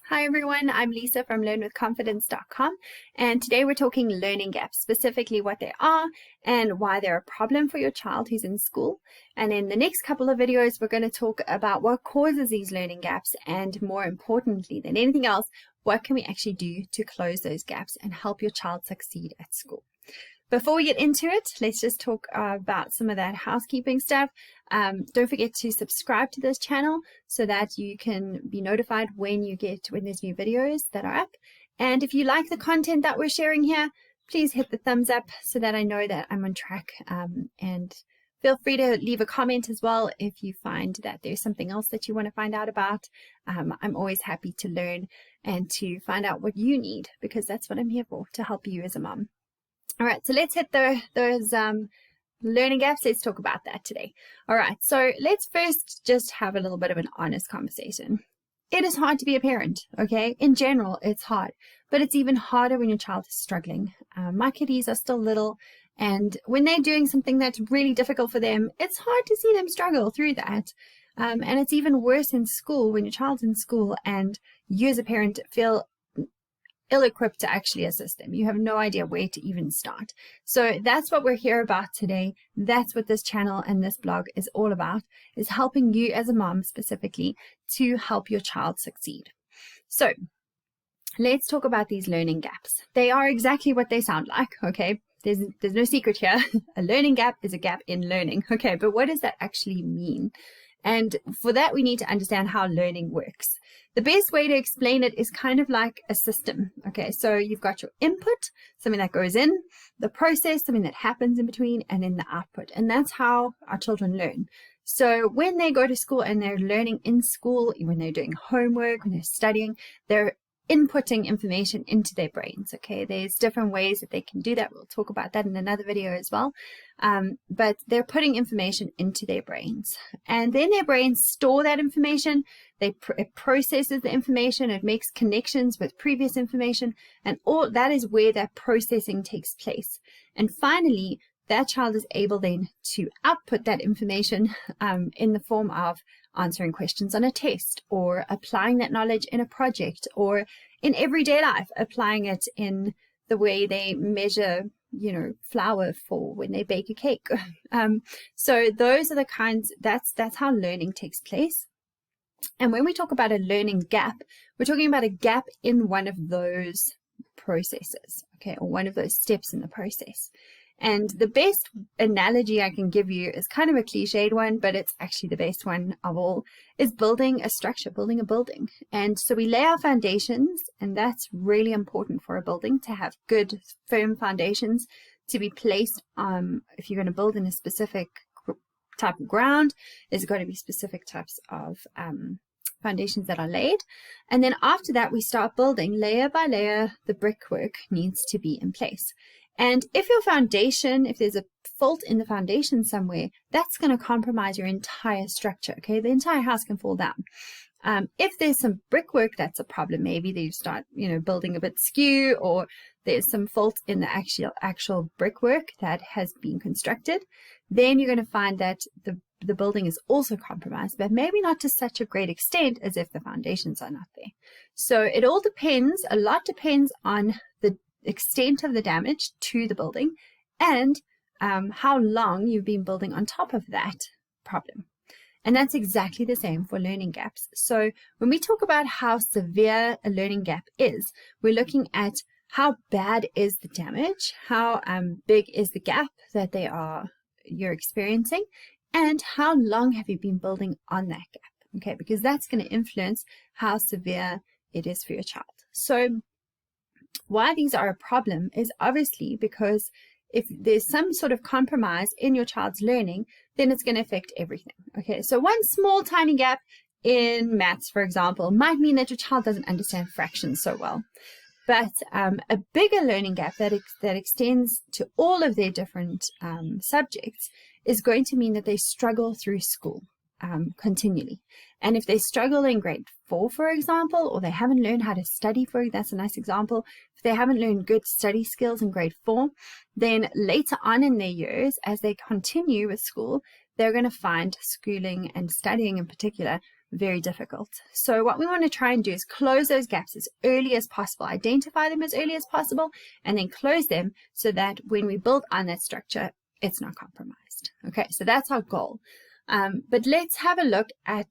Hi everyone, I'm Lisa from learnwithconfidence.com, and today we're talking learning gaps, specifically what they are and why they're a problem for your child who's in school. And in the next couple of videos, we're going to talk about what causes these learning gaps, and more importantly than anything else, what can we actually do to close those gaps and help your child succeed at school. Before we get into it, let's just talk about some of that housekeeping stuff. Don't forget to subscribe to this channel so that you can be notified when there's new videos that are up. And if you like the content that we're sharing here, please hit the thumbs up so that I know that I'm on track. And feel free to leave a comment as well if you find that there's something else that you want to find out about. I'm always happy to learn and to find out what you need, because that's what I'm here for, to help you as a mom. All right, so let's hit those learning gaps. Let's talk about that today. All right, so let's first just have a little bit of an honest conversation. It is hard to be a parent, okay? In general, it's hard, but it's even harder when your child is struggling. My kiddies are still little, and when they're doing something that's really difficult for them, it's hard to see them struggle through that. And it's even worse in school, when your child's in school and you as a parent feel ill-equipped to actually assist them. You have no idea where to even start. So that's what we're here about today. That's what this channel and this blog is all about, is helping you as a mom specifically to help your child succeed. So let's talk about these learning gaps. They are exactly what they sound like, okay? There's no secret here. A learning gap is a gap in learning, okay? But what does that actually mean? And for that, we need to understand how learning works. The best way to explain it is kind of like a system. Okay, so you've got your input, something that goes in, the process, something that happens in between, and then the output. And that's how our children learn. So when they go to school and they're learning in school, when they're doing homework, when they're studying, they're inputting information into their brains. Okay, there's different ways that they can do that. We'll talk about that in another video as well. But they're putting information into their brains, and then their brains store that information. It processes the information, it makes connections with previous information, and all that is where that processing takes place. And finally, that child is able then to output that information in the form of answering questions on a test, or applying that knowledge in a project, or in everyday life, applying it in the way they measure, flour for when they bake a cake. So those are the kinds, that's how learning takes place. And when we talk about a learning gap, we're talking about a gap in one of those processes, okay, or one of those steps in the process. And the best analogy I can give you is kind of a cliched one, but it's actually the best one of all, is building a structure, building a building. And so we lay our foundations, and that's really important for a building, to have good, firm foundations to be placed. If you're going to build in a specific type of ground, there's got to be specific types of foundations that are laid. And then after that, we start building layer by layer. The brickwork needs to be in place. And if your foundation, if there's a fault in the foundation somewhere, that's going to compromise your entire structure, okay? The entire house can fall down. If there's some brickwork that's a problem, maybe they start, building a bit skew, or there's some fault in the actual brickwork that has been constructed, then you're going to find that the building is also compromised, but maybe not to such a great extent as if the foundations are not there. So it all depends, a lot depends on the extent of the damage to the building, and how long you've been building on top of that problem. And that's exactly the same for learning gaps. So when we talk about how severe a learning gap is, we're looking at how bad is the damage, how big is the gap that you're experiencing, and how long have you been building on that gap, okay? Because that's going to influence how severe it is for your child. So why these are a problem is obviously because if there's some sort of compromise in your child's learning, then it's going to affect everything. Okay, so one small tiny gap in maths, for example, might mean that your child doesn't understand fractions so well. But a bigger learning gap that extends to all of their different subjects is going to mean that they struggle through school continually. And if they struggle in grade 4, for example, or they haven't learned how to study, that's a nice example. If they haven't learned good study skills in grade 4, then later on in their years, as they continue with school, they're going to find schooling and studying in particular very difficult. So what we want to try and do is close those gaps as early as possible, identify them as early as possible, and then close them so that when we build on that structure, it's not compromised. Okay, so that's our goal. But let's have a look at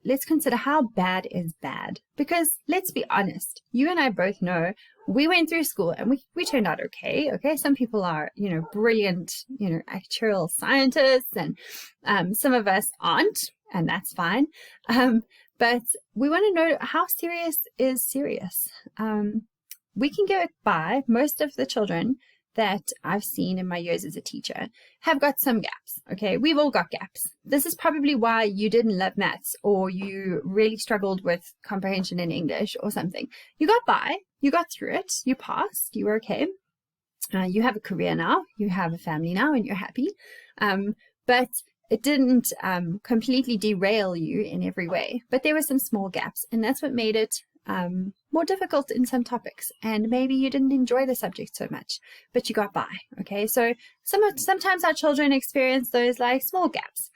let's consider how bad is bad, because let's be honest, you and I both know we went through school and we turned out okay. Okay, some people are, brilliant, actuarial scientists, and some of us aren't, and that's fine. But we want to know how serious is serious. We can get by. Most of the children that I've seen in my years as a teacher have got some gaps. Okay, we've all got gaps. This is probably why you didn't love maths, or you really struggled with comprehension in English or something. You got by, you got through it, you passed, you were okay. You have a career now, you have a family now, and you're happy. But it didn't completely derail you in every way. But there were some small gaps, and that's what made it more difficult in some topics, and maybe you didn't enjoy the subject so much, but you got by. Okay, so sometimes our children experience those like small gaps,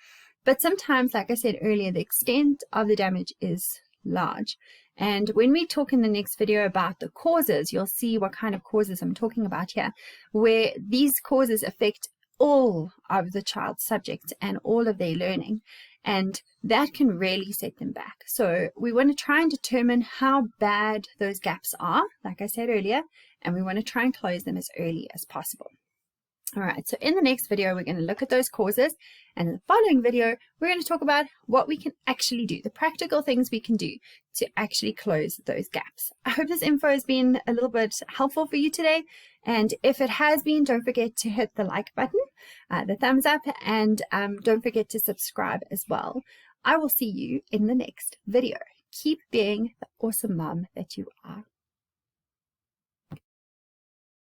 but sometimes, like I said earlier, the extent of the damage is large. And when we talk in the next video about the causes, you'll see what kind of causes I'm talking about here, where these causes affect all of the child's subjects and all of their learning, and that can really set them back. So we want to try and determine how bad those gaps are, like I said earlier, and we want to try and close them as early as possible. All right, so in the next video, we're going to look at those causes, and in the following video, we're going to talk about what we can actually do, the practical things we can do to actually close those gaps. I hope this info has been a little bit helpful for you today, and if it has been, don't forget to hit the like button, the thumbs up, and don't forget to subscribe as well. I will see you in the next video. Keep being the awesome mom that you are.